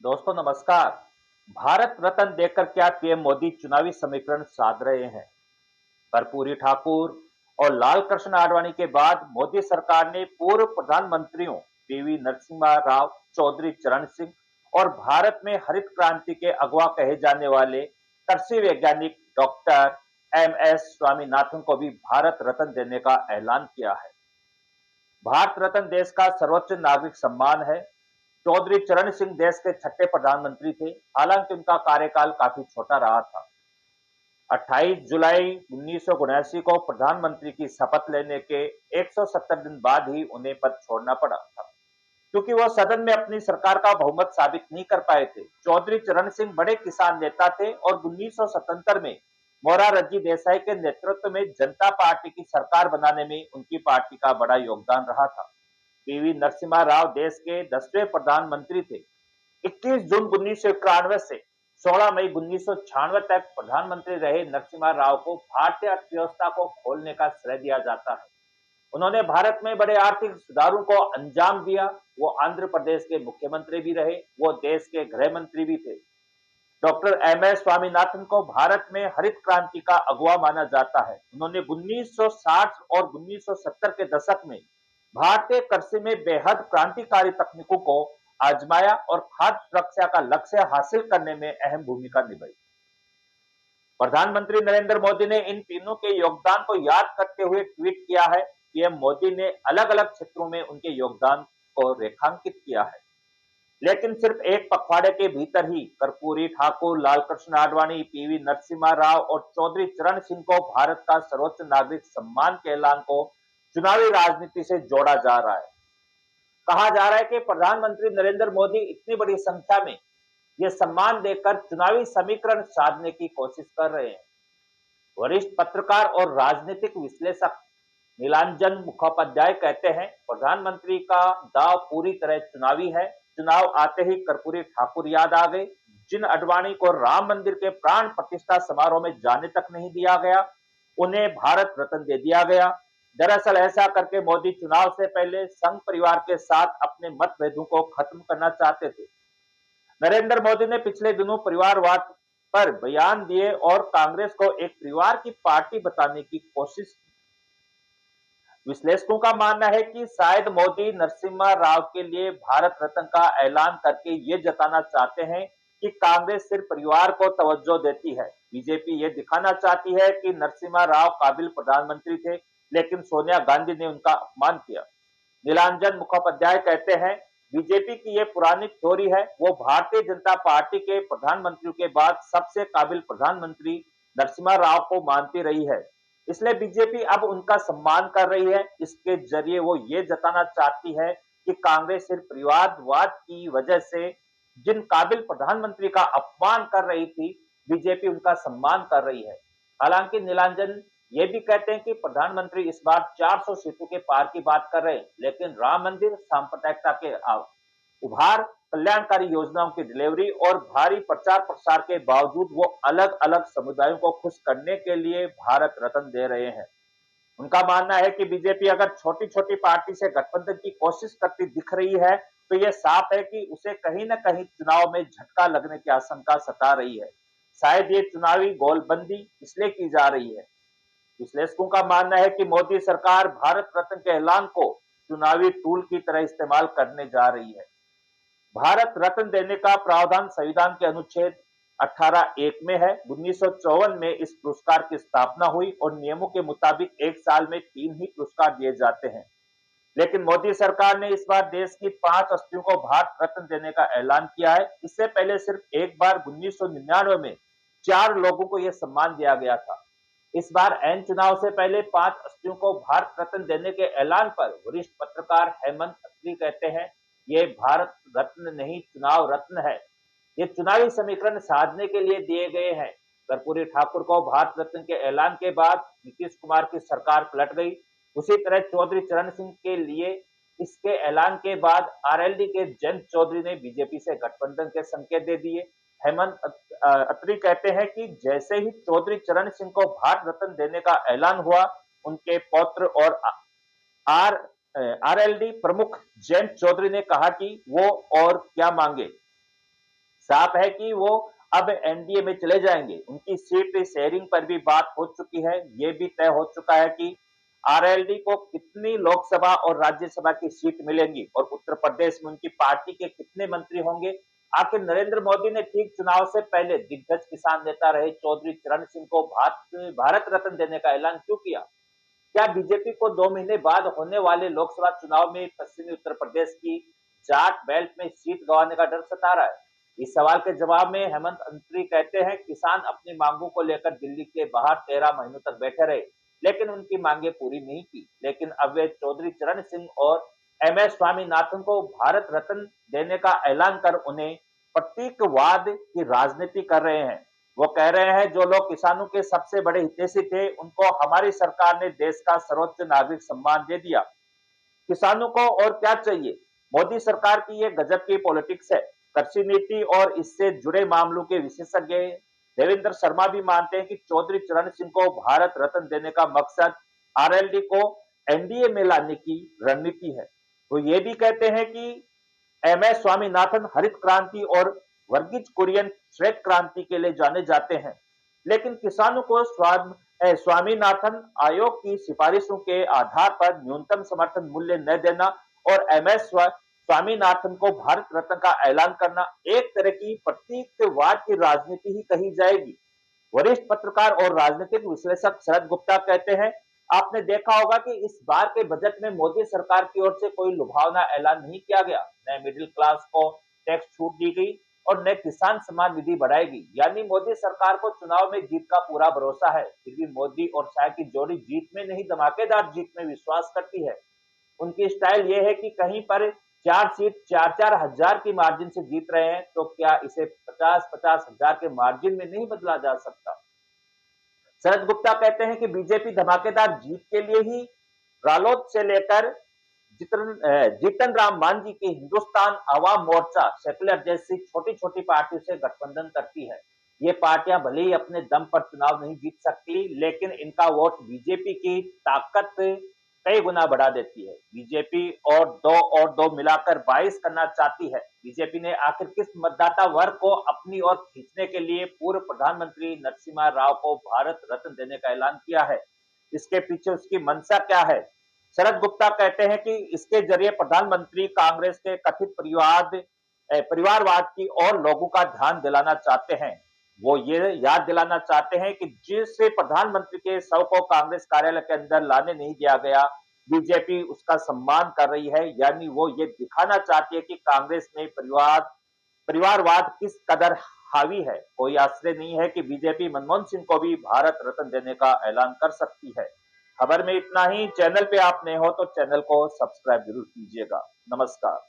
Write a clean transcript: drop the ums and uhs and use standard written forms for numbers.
दोस्तों नमस्कार। भारत रत्न देकर क्या पीएम मोदी चुनावी समीकरण साध रहे हैं? कर्पूरी ठाकुर और लाल कृष्ण आडवाणी के बाद मोदी सरकार ने पूर्व प्रधानमंत्रियों पीवी नरसिम्हा राव, चौधरी चरण सिंह और भारत में हरित क्रांति के अगवा कहे जाने वाले कृषि वैज्ञानिक डॉक्टर एम.एस. स्वामीनाथन को भी भारत रत्न देने का ऐलान किया है। भारत रत्न देश का सर्वोच्च नागरिक सम्मान है। चौधरी चरण सिंह देश के छठे प्रधानमंत्री थे, हालांकि उनका कार्यकाल काफी छोटा रहा था। 28 जुलाई 1979 को प्रधानमंत्री की शपथ लेने के 170 दिन बाद ही उन्हें पद छोड़ना पड़ा था, क्योंकि वो सदन में अपनी सरकार का बहुमत साबित नहीं कर पाए थे। चौधरी चरण सिंह बड़े किसान नेता थे और 1977 में मोरारजी देसाई के नेतृत्व में जनता पार्टी की सरकार बनाने में उनकी पार्टी का बड़ा योगदान रहा था। पीवी नरसिम्हा राव देश के 10वें प्रधानमंत्री थे। 21 जून 1991 से 16 मई 1996 तक प्रधानमंत्री रहे नरसिम्हा राव को भारतीय अर्थव्यवस्था को खोलने का श्रेय दिया जाता है। उन्होंने भारत में बड़े आर्थिक सुधारों को अंजाम दिया। वो आंध्र प्रदेश के मुख्यमंत्री भी रहे, वो देश के गृह मंत्री भी थे। Doctor MS. स्वामीनाथन को भारत में हरित क्रांति का अगुवा माना जाता है। उन्होंने 1960 और 1970 के दशक में भारतीय कृषि में बेहद क्रांतिकारी तकनीकों को आजमाया और खाद्य सुरक्षा का लक्ष्य हासिल करने में अहम भूमिका निभाई। प्रधानमंत्री नरेंद्र मोदी ने इन तीनों के योगदान को याद करते हुए ट्वीट किया है। पीएम मोदी ने अलग अलग क्षेत्रों में उनके योगदान को रेखांकित किया है, लेकिन सिर्फ एक पखवाड़े के भीतर ही कर्पूरी ठाकुर, लाल कृष्ण आडवाणी, पीवी नरसिम्हा राव और चौधरी चरण सिंह को भारत का सर्वोच्च नागरिक सम्मान के ऐलान को चुनावी राजनीति से जोड़ा जा रहा है। कहा जा रहा है कि प्रधानमंत्री नरेंद्र मोदी इतनी बड़ी संख्या में यह सम्मान देकर चुनावी समीकरण साधने की कोशिश कर रहे हैं। वरिष्ठ पत्रकार और राजनीतिक विश्लेषक नीलांजन मुखोपाध्याय कहते हैं, प्रधानमंत्री का दांव पूरी तरह चुनावी है। चुनाव आते ही कर्पूरी ठाकुर याद आ गए, जिन आडवाणी को राम मंदिर के प्राण प्रतिष्ठा समारोह में जाने तक नहीं दिया गया, उन्हें भारत रत्न दे दिया गया। दरअसल ऐसा करके मोदी चुनाव से पहले संघ परिवार के साथ अपने मतभेदों को खत्म करना चाहते थे। नरेंद्र मोदी ने पिछले दिनों परिवारवाद पर बयान दिए और कांग्रेस को एक परिवार की पार्टी बताने की कोशिश की। विश्लेषकों का मानना है कि शायद मोदी नरसिम्हा राव के लिए भारत रत्न का ऐलान करके ये जताना चाहते हैं कि कांग्रेस सिर्फ परिवार को तवज्जो देती है। बीजेपी ये दिखाना चाहती है कि नरसिम्हा राव काबिल प्रधानमंत्री थे, लेकिन सोनिया गांधी ने उनका अपमान किया। नीलांजन मुखोपाध्याय कहते हैं, बीजेपी की ये पुरानी थ्योरी है। वो भारतीय जनता पार्टी के प्रधानमंत्रियों के बाद सबसे काबिल प्रधानमंत्री नरसिम्हा राव को मानती रही है, इसलिए बीजेपी अब उनका सम्मान कर रही है। इसके जरिए वो ये जताना चाहती है कि कांग्रेस सिर्फ परिवारवाद की वजह से जिन काबिल प्रधानमंत्री का अपमान कर रही थी, बीजेपी उनका सम्मान कर रही है। हालांकि नीलांजन ये भी कहते हैं कि प्रधानमंत्री इस बार 400 सीटों के पार की बात कर रहे हैं, लेकिन राम मंदिर, सांप्रदायिकता के उभार, कल्याणकारी योजनाओं की डिलीवरी और भारी प्रचार प्रसार के बावजूद वो अलग अलग समुदायों को खुश करने के लिए भारत रत्न दे रहे हैं। उनका मानना है कि बीजेपी अगर छोटी छोटी पार्टी से गठबंधन की कोशिश करती दिख रही है, तो यह साफ है कि उसे कहीं ना कहीं चुनाव में झटका लगने की आशंका सता रही है। शायद ये चुनावी गोलबंदी इसलिए की जा रही है। विश्लेषकों का मानना है कि मोदी सरकार भारत रत्न के ऐलान को चुनावी टूल की तरह इस्तेमाल करने जा रही है। भारत रत्न देने का प्रावधान संविधान के अनुच्छेद 18(1) में है। 1954 में इस पुरस्कार की स्थापना हुई और नियमों के मुताबिक एक साल में 3 ही पुरस्कार दिए जाते हैं। लेकिन मोदी सरकार ने इस बार देश की 5 हस्तियों को भारत रत्न देने का ऐलान किया है। इससे पहले सिर्फ एक बार 1999 में 4 लोगों को यह सम्मान दिया गया था। इस बार एन चुनाव से पहले 5 हस्तियों को भारत रत्न देने के ऐलान पर वरिष्ठ पत्रकार हेमंत अत्री कहते हैं, ये भारत रत्न नहीं, चुनाव रत्न है। ये चुनावी समीकरण साधने के लिए दिए गए हैं। कर्पूरी ठाकुर को भारत रत्न के ऐलान के बाद नीतीश कुमार की सरकार पलट गई। उसी तरह चौधरी चरण सिंह के लिए इसके ऐलान के बाद आरएलडी के जयंत चौधरी ने बीजेपी से गठबंधन के संकेत दे दिए। हेमंत अत्री कहते हैं कि जैसे ही चौधरी चरण सिंह को भारत रत्न देने का ऐलान हुआ, उनके पौत्र और आर आरएलडी प्रमुख जयंत चौधरी ने कहा कि वो और क्या मांगे। साफ है कि वो अब एनडीए में चले जाएंगे। उनकी सीट शेयरिंग पर भी बात हो चुकी है। ये भी तय हो चुका है कि आरएलडी को कितनी लोकसभा और राज्यसभा की सीट मिलेंगी और उत्तर प्रदेश में उनकी पार्टी के कितने मंत्री होंगे। आखिर नरेंद्र मोदी ने ठीक चुनाव से पहले दिग्गज किसान नेता रहे चौधरी चरण सिंह को भारत रत्न देने का ऐलान क्यों किया? क्या बीजेपी को 2 महीने बाद होने वाले लोकसभा चुनाव में पश्चिमी उत्तर प्रदेश की जाट बेल्ट में सीट गंवाने का डर सता रहा है? इस सवाल के जवाब में हेमंत अंतरी कहते हैं, किसान अपनी मांगों को लेकर दिल्ली के बाहर 13 महीनों तक बैठे रहे, लेकिन उनकी मांगे पूरी नहीं की। लेकिन अब वे चौधरी चरण सिंह और एमएस स्वामीनाथन को भारत रत्न देने का ऐलान कर उन्हें प्रतीकवाद की राजनीति कर रहे हैं। वो कह रहे हैं, जो लोग किसानों के सबसे बड़े हितैषी थे, उनको हमारी सरकार ने देश का सर्वोच्च नागरिक सम्मान दे दिया। किसानों को और क्या चाहिए? मोदी सरकार की ये गजब की पॉलिटिक्स है। कृषि नीति और इससे जुड़े मामलों के विशेषज्ञ देवेंद्र शर्मा भी मानते हैं कि चौधरी चरण सिंह को भारत रत्न देने का मकसद आरएलडी को एनडीए में लाने की रणनीति है। तो ये भी कहते हैं कि एमएस स्वामीनाथन हरित क्रांति और वर्गीज कुरियन श्वेत क्रांति के लिए जाने जाते हैं, लेकिन किसानों को स्वामीनाथन आयोग की सिफारिशों के आधार पर न्यूनतम समर्थन मूल्य न देना और एमएस स्वामीनाथन को भारत रत्न का ऐलान करना एक तरह की प्रतीकवाद की राजनीति ही कही जाएगी। वरिष्ठ पत्रकार और राजनीतिक विश्लेषक शरद गुप्ता कहते हैं, आपने देखा होगा कि इस बार के बजट में मोदी सरकार की ओर से कोई लुभावना ऐलान नहीं किया गया। न मिडिल क्लास को टैक्स छूट दी गई और न किसान सम्मान निधि बढ़ाएगी। यानी मोदी सरकार को चुनाव में जीत का पूरा भरोसा है। फिर भी मोदी और शाह की जोड़ी जीत में नहीं, धमाकेदार जीत में विश्वास करती है। उनकी स्टाइल यह है कि कहीं पर 4 सीट 4-4 हजार की मार्जिन से जीत रहे हैं, तो क्या इसे 50-50 हजार के मार्जिन में नहीं बदला जा सकता? शरद गुप्ता कहते हैं कि बीजेपी धमाकेदार जीत के लिए ही रालोद से लेकर जीतन राम मांझी की हिंदुस्तान आवाम मोर्चा, सेकुलर जैसी छोटी छोटी पार्टियों से गठबंधन करती है। ये पार्टियां भले ही अपने दम पर चुनाव नहीं जीत सकती, लेकिन इनका वोट बीजेपी की ताकत कई गुना बढ़ा देती है। बीजेपी और दो मिलाकर 22 करना चाहती है। बीजेपी ने आखिर किस मतदाता वर्ग को अपनी ओर खींचने के लिए पूर्व प्रधानमंत्री नरसिम्हा राव को भारत रत्न देने का ऐलान किया है? इसके पीछे उसकी मंशा क्या है? शरद गुप्ता कहते हैं कि इसके जरिए प्रधानमंत्री कांग्रेस के कथित परिवारवाद की ओर लोगों का ध्यान दिलाना चाहते हैं। वो ये याद दिलाना चाहते हैं कि जिस प्रधानमंत्री के शव को कांग्रेस कार्यालय के अंदर लाने नहीं दिया गया, बीजेपी उसका सम्मान कर रही है। यानी वो ये दिखाना चाहती है कि कांग्रेस में परिवारवाद किस कदर हावी है। कोई आश्चर्य नहीं है कि बीजेपी मनमोहन सिंह को भी भारत रत्न देने का ऐलान कर सकती है। खबर में इतना ही। चैनल पे आप नए हो तो चैनल को सब्सक्राइब जरूर कीजिएगा। नमस्कार।